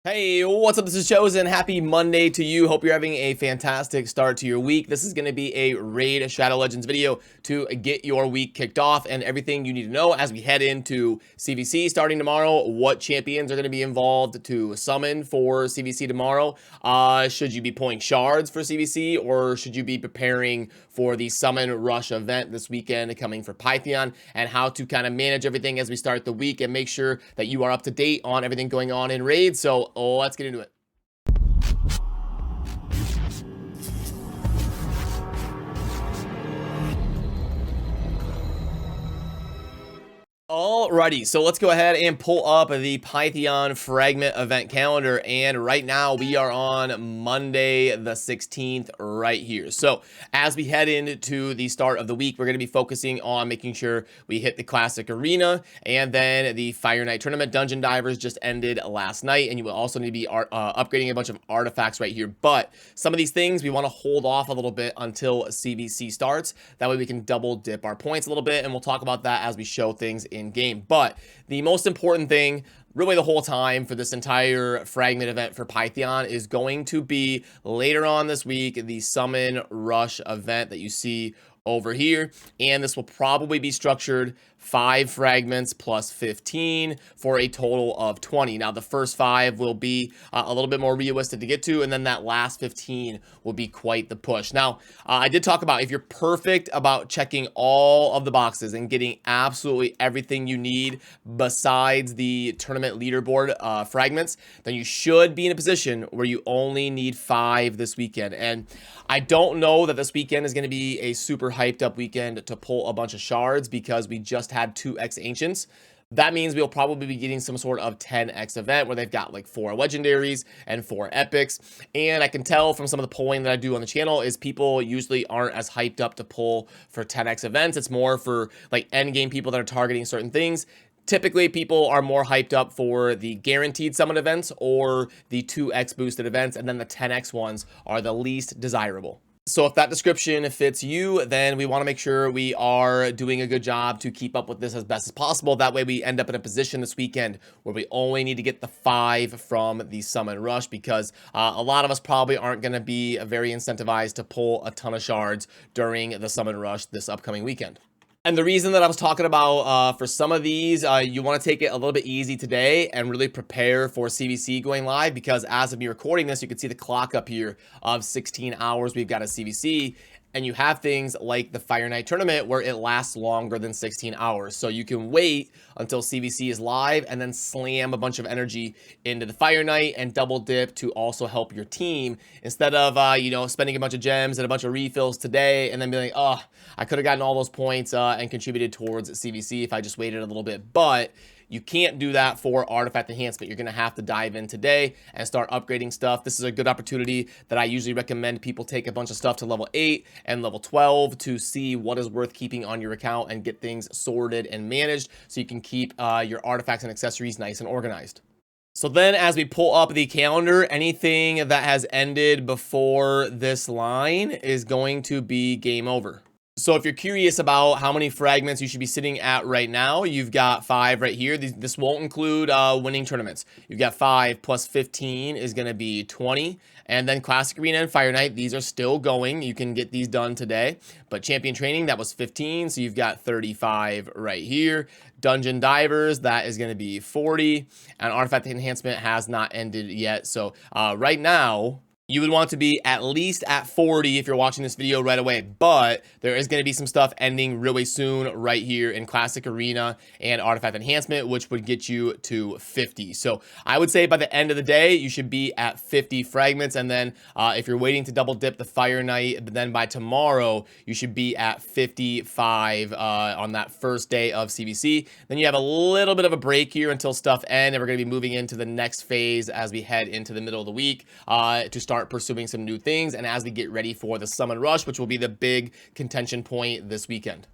Hey, what's up? This is Chosen. Happy Monday to you. Hope you're having a fantastic start to your week. This is going to be a Raid Shadow Legends video to get your week kicked off and everything you need to know as we head into CVC starting tomorrow. What champions are going to be involved to summon for CVC tomorrow? Should you be pulling shards for CVC, or should you be preparing for the Summon Rush event this weekend coming for Pythion, and how to kind of manage everything as we start the week and make sure that you are up to date on everything going on in Raid. So let's get into it. Alrighty, so let's go ahead and pull up the Pythion Fragment event calendar, and right now we are on Monday the 16th right here. So as we head into the start of the week, we're going to be focusing on making sure we hit the Classic Arena, and then the Fire Night Tournament. Dungeon Divers just ended last night, and you will also need to be upgrading a bunch of artifacts right here. But some of these things we want to hold off a little bit until CVC starts. That way we can double dip our points a little bit, and we'll talk about that as we show things in game. But the most important thing really the whole time for this entire fragment event for Pythion is going to be later on this week, the Summon Rush event that you see over here, and this will probably be structured 5 fragments plus 15 for a total of 20. Now the first 5 will be a little bit more realistic to get to, and then that last 15 will be quite the push. Now I did talk about, if you're perfect about checking all of the boxes and getting absolutely everything you need besides the tournament leaderboard fragments, then you should be in a position where you only need 5 this weekend. And I don't know that this weekend is going to be a super hyped up weekend to pull a bunch of shards, because we just had 2x ancients. That means we'll probably be getting some sort of 10x event where they've got like 4 legendaries and 4 epics. And I can tell from some of the polling that I do on the channel is people usually aren't as hyped up to pull for 10x events. It's more for like end game people that are targeting certain things. Typically, people are more hyped up for the guaranteed summon events or the 2x boosted events, and then the 10x ones are the least desirable. So if that description fits you, then we want to make sure we are doing a good job to keep up with this as best as possible. That way we end up in a position this weekend where we only need to get the 5 from the Summon Rush, because a lot of us probably aren't going to be very incentivized to pull a ton of shards during the Summon Rush this upcoming weekend. And the reason that I was talking about for some of these, you want to take it a little bit easy today and really prepare for CVC going live, because as of me recording this, you can see the clock up here of 16 hours we've got a CVC. And you have things like the Fire Night Tournament where it lasts longer than 16 hours. So you can wait until CVC is live and then slam a bunch of energy into the Fire Night and double dip to also help your team, instead of, spending a bunch of gems and a bunch of refills today and then be like, oh, I could have gotten all those points and contributed towards CVC if I just waited a little bit. But you can't do that for artifact enhancement. You're going to have to dive in today and start upgrading stuff. This is a good opportunity that I usually recommend people take a bunch of stuff to level 8 and level 12 to see what is worth keeping on your account and get things sorted and managed so you can keep your artifacts and accessories nice and organized. So then as we pull up the calendar, anything that has ended before this line is going to be game over. So if you're curious about how many fragments you should be sitting at right now, you've got 5 right here. This won't include winning tournaments. You've got 5 plus 15 is going to be 20. And then Classic Arena and Fire Night, these are still going. You can get these done today. But Champion Training, that was 15. So you've got 35 right here. Dungeon Divers, that is going to be 40. And Artifact Enhancement has not ended yet. So right now, you would want to be at least at 40 if you're watching this video right away, but there is going to be some stuff ending really soon right here in Classic Arena and Artifact Enhancement, which would get you to 50. So I would say by the end of the day, you should be at 50 fragments. And then if you're waiting to double dip the Fire Night, then by tomorrow, you should be at 55 on that first day of CVC. Then you have a little bit of a break here until stuff ends, and we're going to be moving into the next phase as we head into the middle of the week to start pursuing some new things, and as we get ready for the Summon Rush, which will be the big contention point this weekend.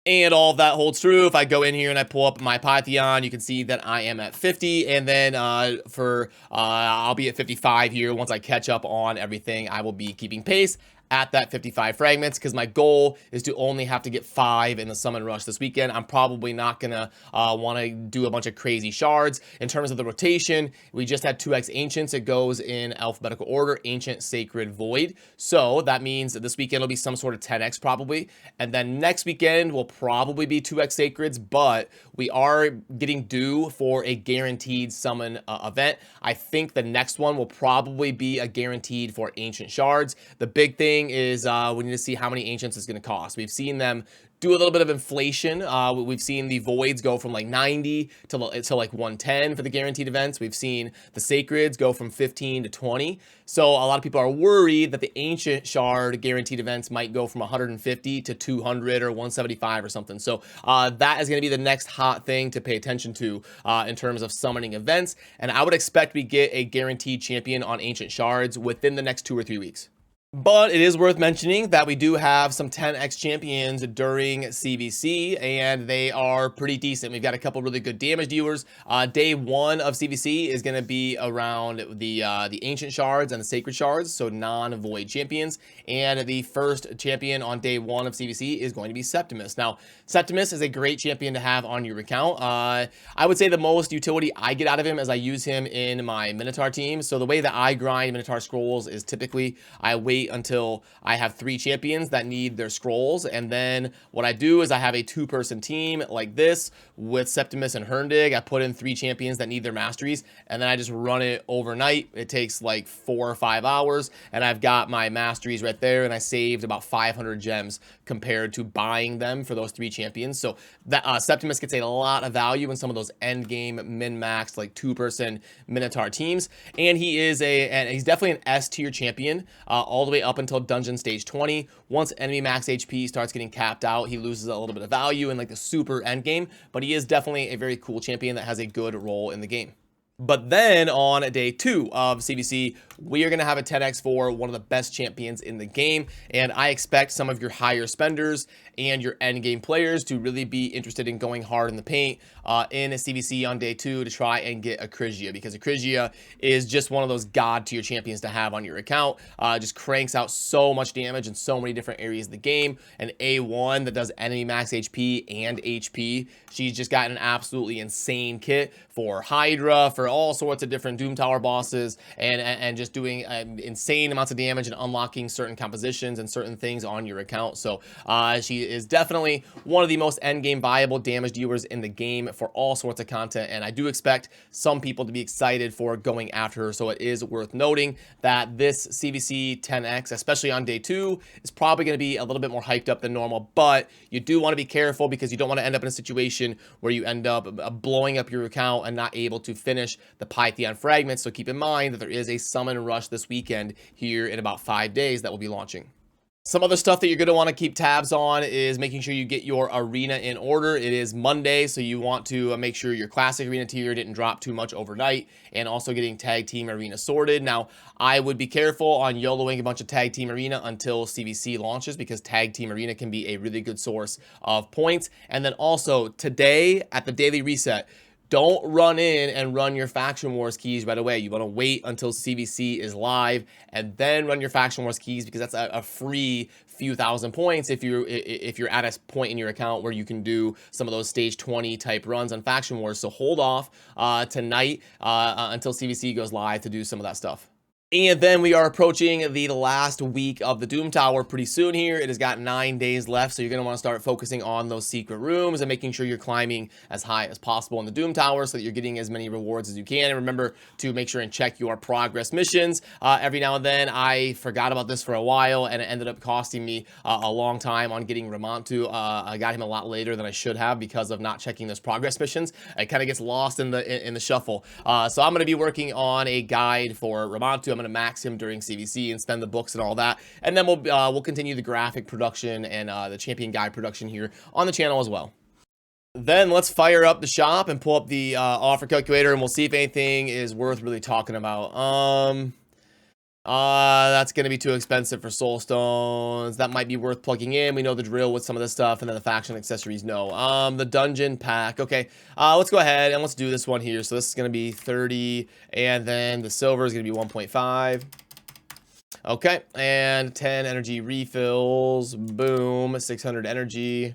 And all of that holds true. If I go in here and I pull up my Pythion, you can see that I am at 50, and then I'll be at 55 here. Once I catch up on everything, I will be keeping pace at that 55 fragments, because my goal is to only have to get 5 in the summon rush this weekend. I'm probably not gonna want to do a bunch of crazy shards. In terms of the rotation, we just had 2x Ancients. It goes in alphabetical order: Ancient, Sacred, Void. So that means that this weekend will be some sort of 10x probably, and then next weekend will probably be 2x Sacreds, but we are getting due for a guaranteed summon event. I think the next one will probably be a guaranteed for Ancient Shards. The big thing is we need to see how many Ancients it's going to cost. We've seen them do a little bit of inflation. We've seen the Voids go from like 90 to like 110 for the guaranteed events. We've seen the Sacreds go from 15 to 20. So a lot of people are worried that the Ancient Shard guaranteed events might go from 150 to 200 or 175 or something. So that is going to be the next hot thing to pay attention to in terms of summoning events. And I would expect we get a guaranteed champion on Ancient Shards within the next 2 or 3 weeks. But it is worth mentioning that we do have some 10x champions during CVC, and they are pretty decent. We've got a couple really good damage dealers. Day 1 of CVC is going to be around the Ancient Shards and the Sacred Shards, so non-void champions. And the first champion on day 1 of CVC is going to be Septimus. Now, Septimus is a great champion to have on your account. I would say the most utility I get out of him is I use him in my Minotaur team. So the way that I grind Minotaur scrolls is typically I wait until I have 3 champions that need their scrolls, and then what I do is I have a 2-person team like this with Septimus and Herndig. I put in 3 champions that need their masteries, and then I just run it overnight. It takes like 4 or 5 hours, and I've got my masteries right there, and I saved about 500 gems compared to buying them for those 3 champions. So that Septimus gets a lot of value in some of those end game min-maxed like 2-person Minotaur teams, and he's definitely an S tier champion all the way up until dungeon stage 20. Once enemy max HP starts getting capped out, he loses a little bit of value in like the super end game, but he is definitely a very cool champion that has a good role in the game. But then on day 2 of CVC, we are going to have a 10x for one of the best champions in the game. And I expect some of your higher spenders and your end game players to really be interested in going hard in the paint in a CVC on day 2 to try and get Acrisia, because Acrisia is just one of those god tier champions to have on your account. Just cranks out so much damage in so many different areas of the game. An A1 that does enemy max HP and HP. She's just got an absolutely insane kit for Hydra, for all sorts of different Doom Tower bosses, and just doing insane amounts of damage and unlocking certain compositions and certain things on your account. So she is definitely one of the most end game viable damage dealers in the game for all sorts of content, and I do expect some people to be excited for going after her. So it is worth noting that this CVC 10x, especially on day 2, is probably going to be a little bit more hyped up than normal, but you do want to be careful because you don't want to end up in a situation where you end up blowing up your account and not able to finish the Pythion Fragments. So keep in mind that there is a summon rush this weekend here in about 5 days that will be launching. Some other stuff that you're going to want to keep tabs on is making sure you get your arena in order. It is Monday, so you want to make sure your classic arena tier didn't drop too much overnight, and also getting tag team arena sorted. Now, I would be careful on YOLOing a bunch of tag team arena until CVC launches, because tag team arena can be a really good source of points. And then also today at the daily reset, don't run in and run your Faction Wars keys right away. You want to wait until CVC is live and then run your Faction Wars keys, because that's a free few thousand points if you're at a point in your account where you can do some of those stage 20 type runs on Faction Wars. So hold off tonight until CVC goes live to do some of that stuff. And then we are approaching the last week of the Doom Tower pretty soon here. It has got 9 days left, so you're going to want to start focusing on those secret rooms and making sure you're climbing as high as possible in the Doom Tower so that you're getting as many rewards as you can. And remember to make sure and check your progress missions every now and then. I forgot about this for a while, and it ended up costing me a long time on getting Ramantu. I got him a lot later than I should have because of not checking those progress missions. It kind of gets lost in the shuffle. So I'm going to be working on a guide for Ramantu. I'm going to max him during CVC and spend the books and all that, and then we'll continue the graphic production and the champion guide production here on the channel as well. Then let's fire up the shop and pull up the offer calculator, and we'll see if anything is worth really talking about. That's going to be too expensive for soul stones. That might be worth plugging in. We know the drill with some of this stuff, and then the faction accessories, no. The dungeon pack. Okay, let's go ahead and let's do this one here. So this is going to be 30, and then the silver is going to be 1.5. Okay, and 10 energy refills. Boom, 600 energy.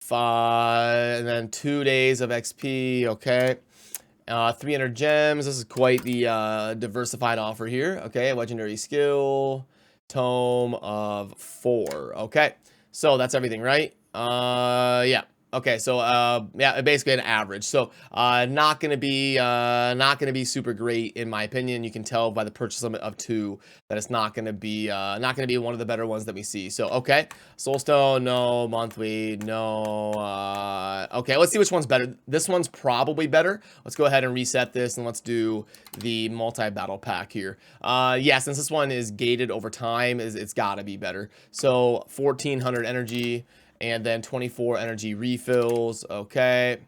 5, and then 2 days of XP. Okay. 300 gems. This is quite the diversified offer here. Okay, legendary skill, tome of 4. Okay, so that's everything, right? Yeah. Okay, so yeah, basically an average. So not gonna be super great in my opinion. You can tell by the purchase limit of 2 that it's not gonna be one of the better ones that we see. So okay, Soulstone, no. Monthly, no. Okay, let's see which one's better. This one's probably better. Let's go ahead and reset this and let's do the multi-battle pack here. Yeah, since this one is gated over time, it's gotta be better. So 1400 energy. And then 24 energy refills. Okay.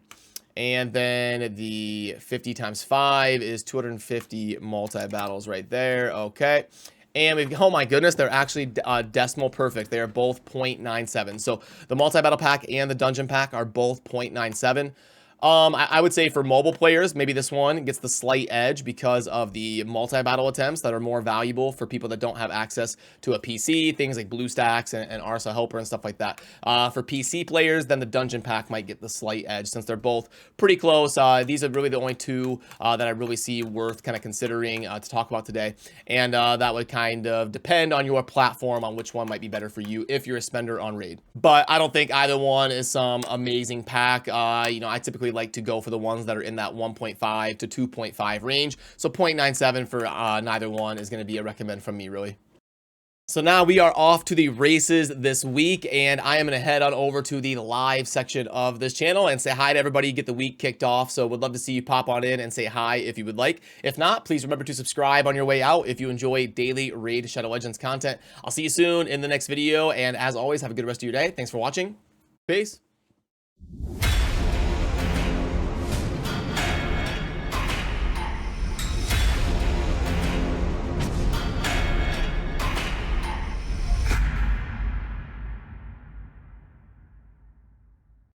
And then the 50 times 5 is 250 multi-battles right there. Okay. And we've, oh my goodness, they're actually decimal perfect. They are both 0.97. So the multi-battle pack and the dungeon pack are both 0.97. I would say for mobile players, maybe this one gets the slight edge because of the multi-battle attempts that are more valuable for people that don't have access to a PC, things like BlueStacks and Arsa Helper and stuff like that. For PC players, then the dungeon pack might get the slight edge since they're both pretty close. These are really the only two that I really see worth kind of considering to talk about today. And that would kind of depend on your platform on which one might be better for you if you're a spender on Raid. But I don't think either one is some amazing pack. You know, I typically like to go for the ones that are in that 1.5 to 2.5 range. So 0.97 for neither one is going to be a recommend from me, really. So now we are off to the races this week, and I am going to head on over to the live section of this channel and say hi to everybody, get the week kicked off. So would love to see you pop on in and say hi if you would like. If not, please remember to subscribe on your way out if you enjoy daily Raid Shadow Legends content. I'll see you soon in the next video, and as always, have a good rest of your day. Thanks for watching. Peace.